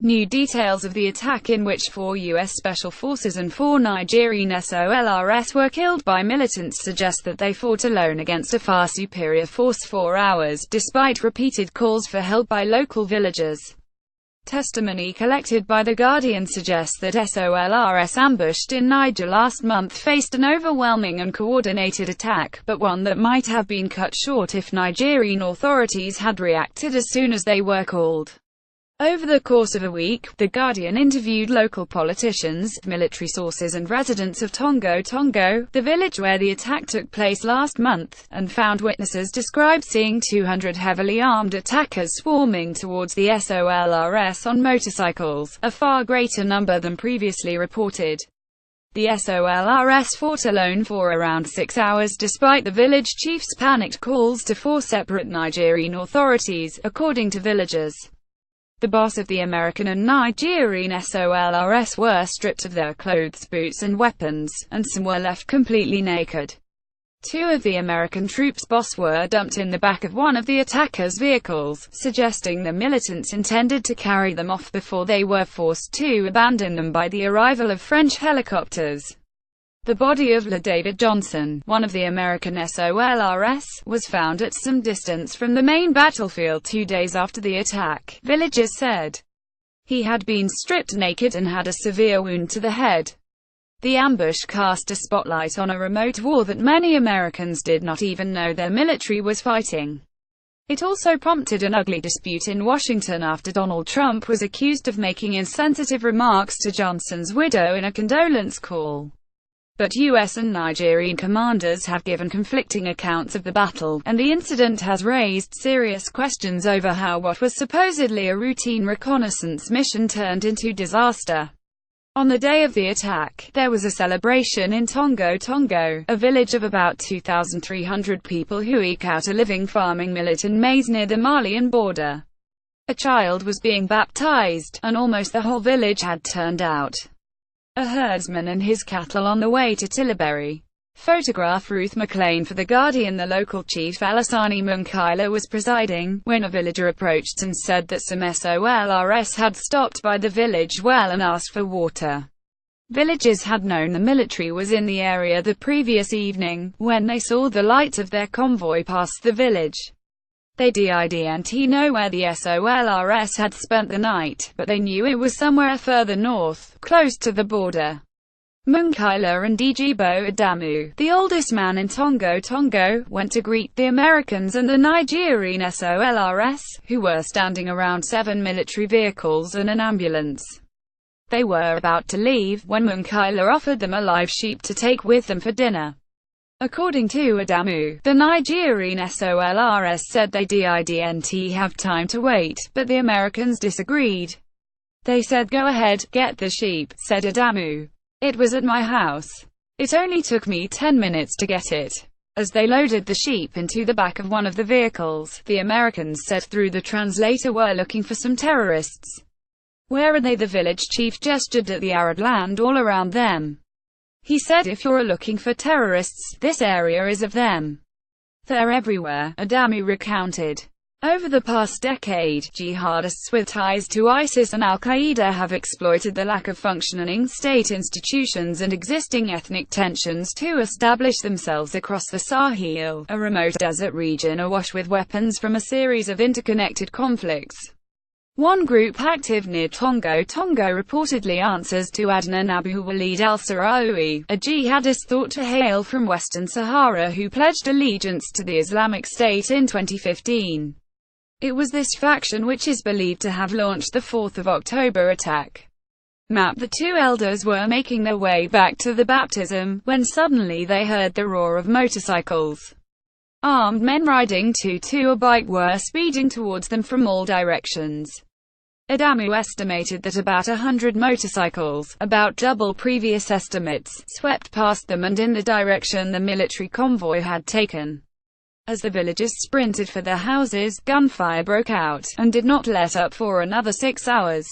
New details of the attack, in which 4 U.S. Special Forces and 4 Nigerian SOLRS were killed by militants, suggest that they fought alone against a far superior force for hours, despite repeated calls for help by local villagers. Testimony collected by The Guardian suggests that SOLRS ambushed in Niger last month faced an overwhelming and coordinated attack, but one that might have been cut short if Nigerian authorities had reacted as soon as they were called. Over the course of a week, The Guardian interviewed local politicians, military sources and residents of Tongo Tongo, the village where the attack took place last month, and found witnesses describe seeing 200 heavily armed attackers swarming towards the SOLRS on motorcycles, a far greater number than previously reported. The SOLRS fought alone for around 6 hours despite the village chief's panicked calls to 4 separate Nigerian authorities, according to villagers. The boss of the American and Nigerian SOLRS were stripped of their clothes, boots and weapons, and some were left completely naked. 2 of the American troops' boss were dumped in the back of one of the attackers' vehicles, suggesting the militants intended to carry them off before they were forced to abandon them by the arrival of French helicopters. The body of David Johnson, one of the American SOLRS, was found at some distance from the main battlefield 2 days after the attack, villagers said. He had been stripped naked and had a severe wound to the head. The ambush cast a spotlight on a remote war that many Americans did not even know their military was fighting. It also prompted an ugly dispute in Washington after Donald Trump was accused of making insensitive remarks to Johnson's widow in a condolence call. But U.S. and Nigerian commanders have given conflicting accounts of the battle, and the incident has raised serious questions over how what was supposedly a routine reconnaissance mission turned into disaster. On the day of the attack, there was a celebration in Tongo Tongo, a village of about 2,300 people who eke out a living farming millet and maize near the Malian border. A child was being baptized, and almost the whole village had turned out. A herdsman and his cattle on the way to Tillaberi. Photograph Ruth McLean for The Guardian. The local chief Alasani Munkaila was presiding, when a villager approached and said that some SOLRS had stopped by the village well and asked for water. Villagers had known the military was in the area the previous evening, when they saw the light of their convoy pass the village. They didn't know where the SOLRS had spent the night, but they knew it was somewhere further north, close to the border. Munkaila and Dijibo Adamu, the oldest man in Tongo Tongo, went to greet the Americans and the Nigerian SOLRS, who were standing around 7 military vehicles and an ambulance. They were about to leave, when Munkaila offered them a live sheep to take with them for dinner. According to Adamu, the Nigerian SOLRS said they didn't have time to wait, but the Americans disagreed. They said, "Go ahead, get the sheep," said Adamu. "It was at my house. It only took me 10 minutes to get it." As they loaded the sheep into the back of one of the vehicles, the Americans said through the translator, "We're looking for some terrorists." "Where are they?" The village chief gestured at the arid land all around them. He said, "If you're looking for terrorists, this area is of them. They're everywhere," Adamu recounted. Over the past decade, jihadists with ties to ISIS and Al-Qaida have exploited the lack of functioning state institutions and existing ethnic tensions to establish themselves across the Sahel, a remote desert region awash with weapons from a series of interconnected conflicts. One group active near Tongo Tongo reportedly answers to Adnan Abu Walid al-Sahrawi, a jihadist thought to hail from Western Sahara who pledged allegiance to the Islamic State in 2015. It was this faction which is believed to have launched the 4th of October attack. Map: the 2 elders were making their way back to the baptism, when suddenly they heard the roar of motorcycles. Armed men riding to a bike were speeding towards them from all directions. Adamu estimated that about 100 motorcycles, about double previous estimates, swept past them and in the direction the military convoy had taken. As the villagers sprinted for their houses, gunfire broke out, and did not let up for another 6 hours.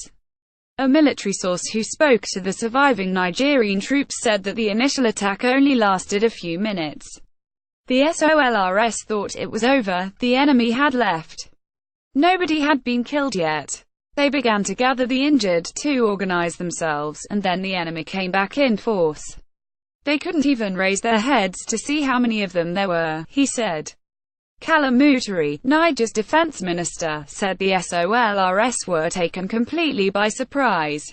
A military source who spoke to the surviving Nigerian troops said that the initial attack only lasted a few minutes. The SOLRS thought it was over, the enemy had left. Nobody had been killed yet. They began to gather the injured to organize themselves, and then the enemy came back in force. They couldn't even raise their heads to see how many of them there were, he said. Kala Moutari, Niger's defense minister, said the SOLRS were taken completely by surprise.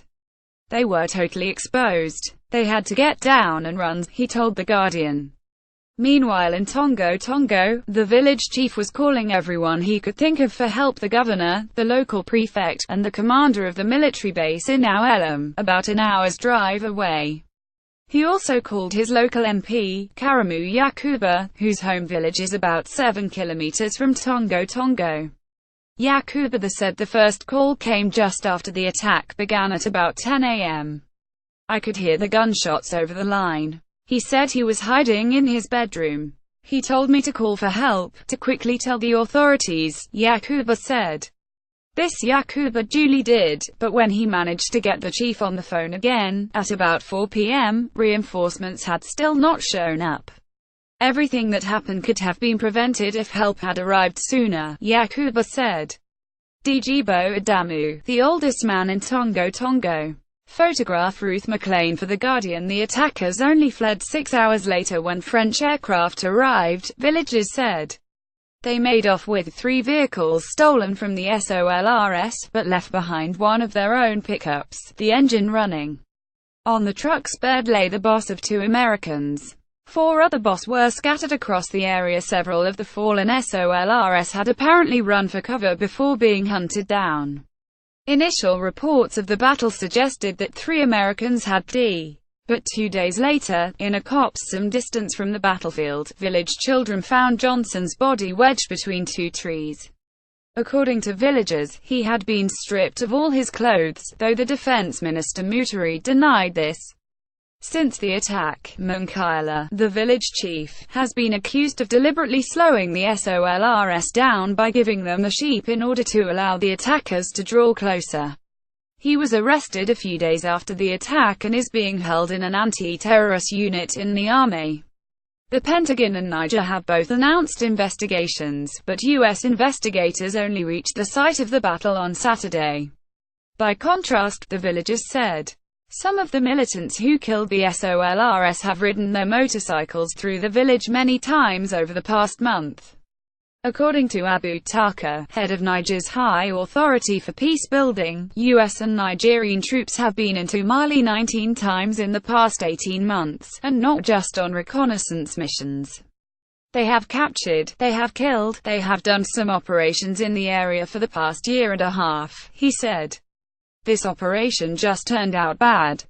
They were totally exposed. They had to get down and run, he told The Guardian. Meanwhile in Tongo, the village chief was calling everyone he could think of for help: the governor, the local prefect, and the commander of the military base in Au-Elam, about an hour's drive away. He also called his local MP, Karamu Yakuba, whose home village is about 7 kilometers from Tongo. Yakuba said the first call came just after the attack began at about 10 a.m. I could hear the gunshots over the line. He said he was hiding in his bedroom. He told me to call for help, to quickly tell the authorities, Yakuba said. This Yakuba duly did, but when he managed to get the chief on the phone again, at about 4 p.m., reinforcements had still not shown up. Everything that happened could have been prevented if help had arrived sooner, Yakuba said. Dijibo Adamu, the oldest man in Tongo. Photograph Ruth McLean for The Guardian. The attackers only fled 6 hours later when French aircraft arrived, villagers said. They made off with 3 vehicles stolen from the SOLRS, but left behind one of their own pickups, the engine running. On the truck's bed lay the boss of 2 Americans. 4 other boss were scattered across the area. Several of the fallen SOLRS had apparently run for cover before being hunted down. Initial reports of the battle suggested that 3 Americans had died. But 2 days later, in a copse some distance from the battlefield, village children found Johnson's body wedged between 2 trees. According to villagers, he had been stripped of all his clothes, though the defense minister Moutari denied this. Since the attack, Munkila, the village chief, has been accused of deliberately slowing the SOLRS down by giving them the sheep in order to allow the attackers to draw closer. He was arrested a few days after the attack and is being held in an anti-terrorist unit in the army. The Pentagon and Niger have both announced investigations, but U.S. investigators only reached the site of the battle on Saturday. By contrast, the villagers said, some of the militants who killed the SOLRS have ridden their motorcycles through the village many times over the past month. According to Abu Taka, head of Niger's High Authority for Peace Building, U.S. and Nigerian troops have been into Mali 19 times in the past 18 months, and not just on reconnaissance missions. They have captured, they have killed, they have done some operations in the area for the past year and a half, he said. This operation just turned out bad.